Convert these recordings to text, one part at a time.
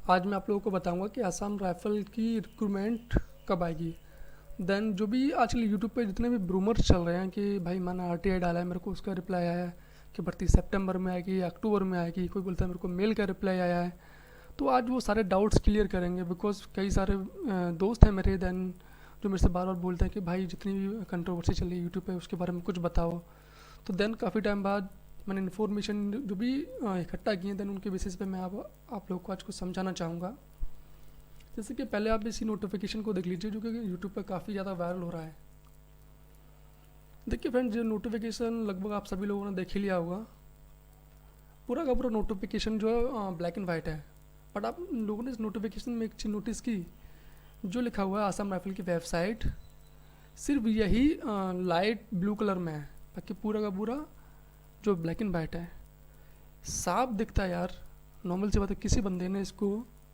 आज मैं आप लोगों को बताऊंगा कि आसाम राइफल की रिक्रूटमेंट कब आएगी। देन जो भी आजकल यूट्यूब पे जितने भी ब्रूमर्स चल रहे हैं कि भाई मैंने आरटीआई डाला है, मेरे को उसका रिप्लाई आया है कि भर्ती सितंबर में आएगी या अक्टूबर में आएगी, कोई बोलता है मेरे को मेल का रिप्लाई आया है। तो आज वो सारे डाउट्स क्लियर करेंगे बिकॉज कई सारे दोस्त हैं मेरे देन जो मेरे से बार बार बोलते हैं कि भाई जितनी भी कंट्रोवर्सी चल रही है यूट्यूब पे उसके बारे में कुछ बताओ। तो देन काफ़ी टाइम बाद मैंने इन्फॉर्मेशन जो भी इकट्ठा की है देन उनके बेसिस पे मैं आप लोग को आज कुछ समझाना चाहूँगा। जैसे कि पहले आप इसी नोटिफिकेशन को देख लीजिए जो कि यूट्यूब पर काफ़ी ज़्यादा वायरल हो रहा है। देखिए फ्रेंड्स, जो नोटिफिकेशन लगभग आप सभी लोगों ने देख ही लिया होगा। पूरा का पूरा नोटिफिकेशन जो है ब्लैक एंड वाइट है। बट आप लोगों ने इस नोटिफिकेशन में एक चीज़ नोटिस की, जो लिखा हुआ है आसाम राइफल की वेबसाइट, सिर्फ यही लाइट ब्लू कलर में है, बाकी पूरा का पूरा जो ब्लैक एंड वाइट है साफ दिखता है यार। नॉर्मल सी बात है, किसी बंदे ने इसको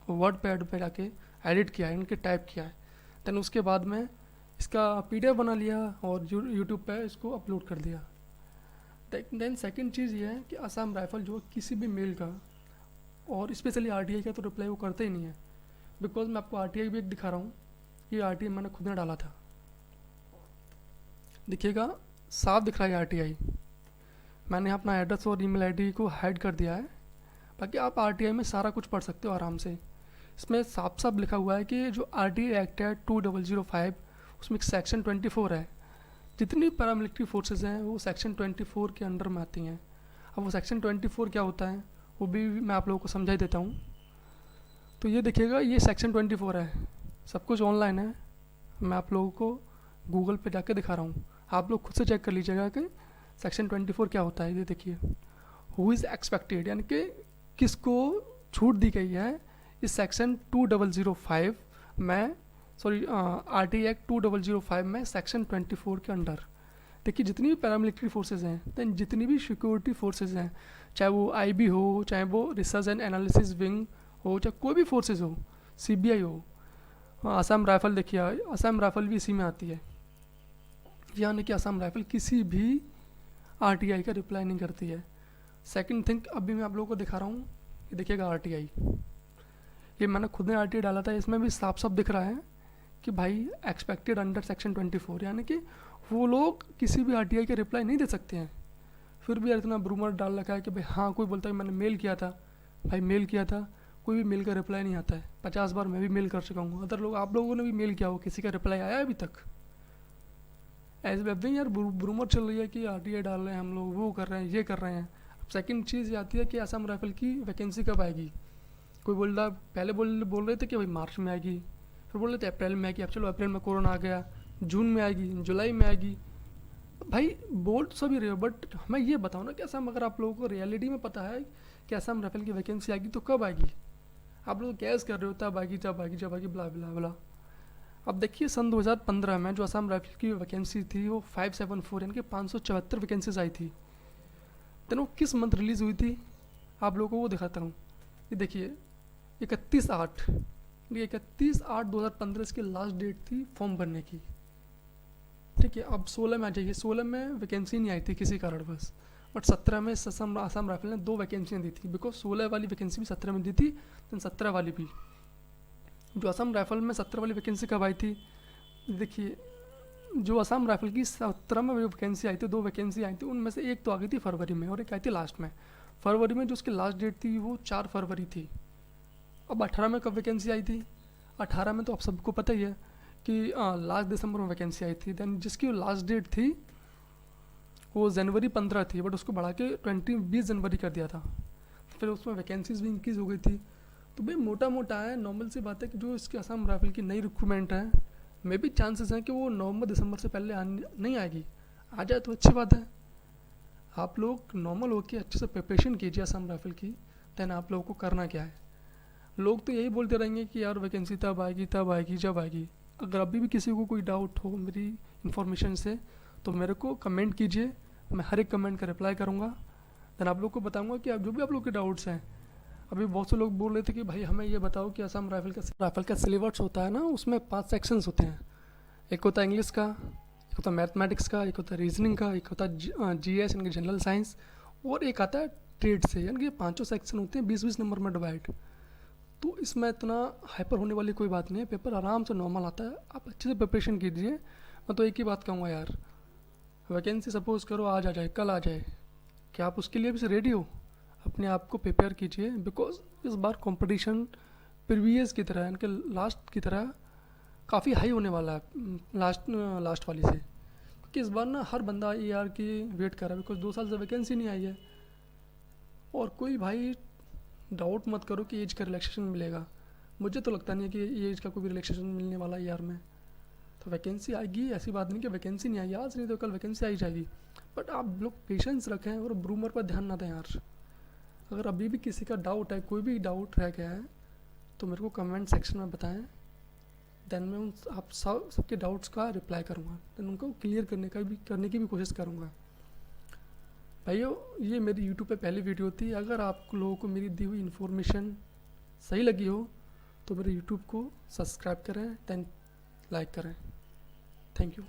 वर्ड पैड पे जाके एडिट किया है, इनके टाइप किया है, देन उसके बाद में इसका पीडीएफ बना लिया और यूट्यूब पे इसको अपलोड कर दिया। देन सेकंड चीज़ ये है कि आसाम राइफल जो किसी भी मेल का और स्पेशली आरटीआई का तो रिप्लाई वो करते ही नहीं है। बिकॉज मैं आपको आरटीआई भी एक दिखा रहा हूँ, ये आरटीआई मैंने खुद ने डाला था, दिखेगा साफ दिख रहा है आरटीआई। मैंने अपना एड्रेस और ईमेल आईडी को हाइड कर दिया है, बाकी आप आरटीआई में सारा कुछ पढ़ सकते हो आराम से। इसमें साफ साफ लिखा हुआ है कि जो आरटीआई एक्ट है 2005 उसमें एक सेक्शन 24 है, जितनी पैरामिलिट्री फोर्सेज हैं वो सेक्शन 24 के अंडर में आती हैं। अब वो सेक्शन 24 क्या होता है वो भी मैं आप लोगों को समझा ही देता हूँ। तो ये देखिएगा, ये सेक्शन 24 है, सब कुछ ऑनलाइन है, मैं आप लोगों को गूगल पे जाके दिखा रहा हूँ, आप लोग खुद से चेक कर लीजिएगा कि सेक्शन 24 क्या होता है। ये देखिए, हु इज़ एक्सपेक्टेड, यानी कि किसको छूट दी गई है इस सेक्शन 2005 में, सॉरी आरटी एक्ट 2005 में सेक्शन 24 के अंडर। देखिए जितनी भी पैरामिलिट्री फोर्सेज हैं दैन जितनी भी सिक्योरिटी फोर्सेज हैं, चाहे वो आईबी हो, चाहे वो रिसर्च एंड एनालिसिस विंग हो, चाहे कोई भी फोर्सेज हो, सीबीआई हो, आसाम राइफल देखिए, आसाम राइफल भी इसी में आती है। यानी कि आसाम राइफल किसी भी आरटीआई का रिप्लाई नहीं करती है। सेकंड थिंग अभी मैं आप लोगों को दिखा रहा हूँ, ये देखिएगा आरटीआई, ये मैंने खुद ने आरटीआई डाला था, इसमें भी साफ साफ दिख रहा है कि भाई एक्सपेक्टेड अंडर सेक्शन 24, यानी कि वो लोग किसी भी आरटीआई का रिप्लाई नहीं दे सकते हैं। फिर भी यार इतना ब्रूमर डाल रखा है कि भाई हाँ, कोई बोलता है मैंने मेल किया था, भाई मेल किया था, कोई भी मेल का रिप्लाई नहीं आता है। 50 बार मैं भी मेल कर चुका हूँ, अदर लोग आप लोगों ने भी मेल किया हो, किसी का रिप्लाई आया अभी तक? ऐसे नहीं यार, ब्रूमर चल रही है कि आरटीआई डाल रहे हैं हम लोग, वो कर रहे हैं, ये कर रहे हैं। अब सेकंड चीज़ ये आती है कि आसाम राइफल की वैकेंसी कब आएगी। कोई बोल रहा, पहले बोल रहे थे कि भाई मार्च में आएगी, फिर बोल रहे थे अप्रैल में आएगी, अब चलो अप्रैल में कोरोना आ गया, जून में आएगी, जुलाई में आएगी। भाई बोल तो सभी रहे हो, बट हमें ये बताओ ना कि असम, अगर आप लोगों को रियलिटी में पता है कि असम राइफल की वैकेंसी आएगी तो कब आएगी? आप लोग गैस कर रहे हो तब आएगी, जब आएगी, जब आएगी, ब्ला ब्ला ब्ला। अब देखिए सन 2015 में जो असम राइफल की वैकेंसी थी वो 574 यानी कि 574 वैकेंसीज आई थी। देन वो किस मंथ रिलीज़ हुई थी आप लोगों को वो दिखाता हूँ। ये देखिए 31/8, 31/8/2015 इसकी लास्ट डेट थी फॉर्म भरने की। ठीक है, अब 16 में आ जाइए, 16 में वैकेंसी नहीं आई थी किसी कारण बस, बट 17 में असम राइफल ने 2 वैकेंसियाँ दी थी, बिकॉज 16 वाली वैकेंसी भी 17 में दी थी, देन 17 वाली भी। जो असम राइफल में 17 वाली वैकेंसी कब आई थी, देखिए जो असम राइफल की 17 में वैकेंसी आई थी, 2 वैकेंसी आई थी, उनमें से एक तो आ गई थी फरवरी में और एक आई थी लास्ट में। फरवरी में जो उसकी लास्ट डेट थी वो 4 फरवरी थी। अब 18 में कब वैकेंसी आई थी? 18 में तो आप सबको पता ही है कि लास्ट दिसंबर में वैकेंसी आई थी। देन जिसकी लास्ट डेट थी वो जनवरी 15 थी, बट उसको बढ़ा के 20 जनवरी कर दिया था। फिर उसमें वैकेंसीज भी इंक्रीज़ हो गई थी। तो भाई मोटा मोटा है, नॉर्मल सी बात है कि जो इसकी असम राइफल की नई रिक्रूटमेंट है, मे भी चांसेस हैं कि वो नवंबर दिसंबर से पहले नहीं आएगी। आ जाए तो अच्छी बात है। आप लोग नॉर्मल होकर अच्छे से प्रिपरेशन कीजिए असम राइफल की। देन आप लोगों को करना क्या है, लोग तो यही बोलते रहेंगे कि यार वैकेंसी तब आएगी, तब आएगी, जब आएगी। अगर अभी भी किसी को कोई डाउट हो मेरी इन्फॉर्मेशन से तो मेरे को कमेंट कीजिए, मैं हर एक कमेंट का रिप्लाई करूँगा। देन आप लोग को बताऊँगा कि आप जो भी आप लोग के डाउट्स हैं। अभी बहुत से लोग बोल रहे थे कि भाई हमें ये बताओ कि असम राइफल का सिलेबस होता है ना, उसमें 5 सेक्शंस होते हैं। एक होता है इंग्लिश का, एक होता है मैथमेटिक्स का, एक होता है रीजनिंग का, एक होता है जीएस यानी कि जनरल साइंस, और एक आता है ट्रेड से, यानी कि 5 सेक्शन होते हैं 20-20 नंबर में डिवाइड। तो इसमें इतना हाइपर होने वाली कोई बात नहीं है, पेपर आराम से नॉर्मल आता है, आप अच्छे से प्रिपरेशन कीजिए। मैं तो एक ही बात कहूँगा यार, वैकेंसी सपोज़ करो आज आ जाए, कल आ जाए, क्या आप उसके लिए भी रेडी हो? अपने आप को प्रिपेयर कीजिए, बिकॉज इस बार कंपटीशन प्रीवियस की तरह, इनके लास्ट की तरह काफ़ी हाई होने वाला है, लास्ट वाली से। क्योंकि इस बार ना हर बंदा ER की वेट कर रहा है, बिकॉज 2 साल से वैकेंसी नहीं आई है। और कोई भाई डाउट मत करो कि एज का रिलैक्सेशन मिलेगा, मुझे तो लगता नहीं है कि एज का कोई भी रिलैक्सेशन मिलने वाला है ER में। तो वैकेंसी आएगी, ऐसी बात नहीं कि वैकेंसी नहीं आई, आज नहीं तो कल वैकेंसी आई जाएगी। बट आप लोग पेशेंस रखें और रूमर पर ध्यान ना दें यार। अगर अभी भी किसी का डाउट है, कोई भी डाउट रह गया है, तो मेरे को कमेंट सेक्शन में बताएं, देन मैं उन आप सबके डाउट्स का रिप्लाई करूँगा, देन उनको क्लियर करने की भी कोशिश करूँगा। भाइयों, ये मेरी यूट्यूब पे पहली वीडियो थी। अगर आप लोगों को मेरी दी हुई इन्फॉर्मेशन सही लगी हो तो मेरे यूट्यूब को सब्सक्राइब करें, देन लाइक करें। Thank you.